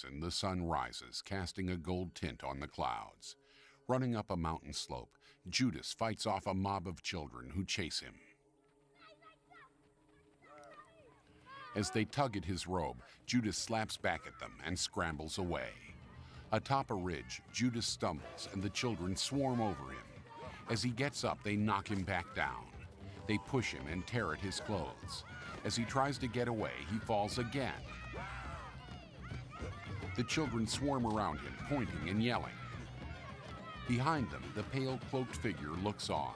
And the sun rises, casting a gold tint on the clouds. Running up a mountain slope, Judas fights off a mob of children who chase him. As they tug at his robe, Judas slaps back at them and scrambles away. Atop a ridge, Judas stumbles and the children swarm over him. As he gets up, they knock him back down. They push him and tear at his clothes. As he tries to get away, he falls again. The children swarm around him, pointing and yelling. Behind them, the pale cloaked figure looks on.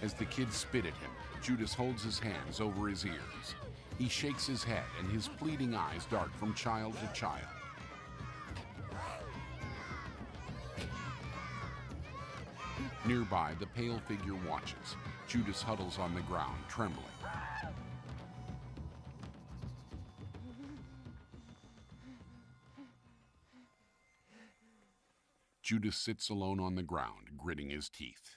As the kids spit at him, Judas holds his hands over his ears. He shakes his head and his pleading eyes dart from child to child. Nearby, the pale figure watches. Judas huddles on the ground, trembling. Judas sits alone on the ground, gritting his teeth.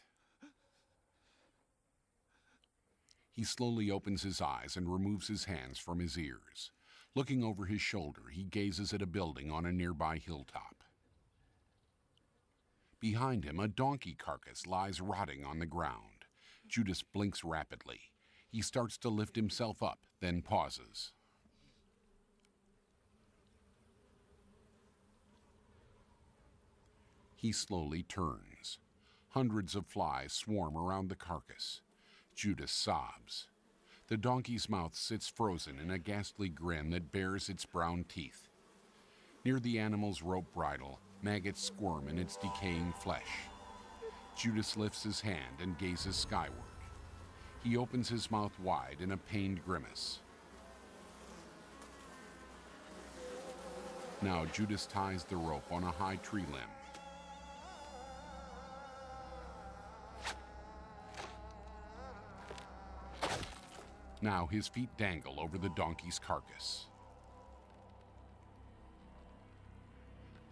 He slowly opens his eyes and removes his hands from his ears. Looking over his shoulder, he gazes at a building on a nearby hilltop. Behind him, a donkey carcass lies rotting on the ground. Judas blinks rapidly. He starts to lift himself up, then pauses. He slowly turns. Hundreds of flies swarm around the carcass. Judas sobs. The donkey's mouth sits frozen in a ghastly grin that bares its brown teeth. Near the animal's rope bridle, maggots squirm in its decaying flesh. Judas lifts his hand and gazes skyward. He opens his mouth wide in a pained grimace. Now Judas ties the rope on a high tree limb. Now his feet dangle over the donkey's carcass.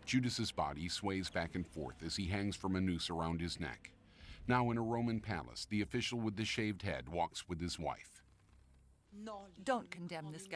Judas's body sways back and forth as he hangs from a noose around his neck. Now in a Roman palace, the official with the shaved head walks with his wife. Don't condemn this guy.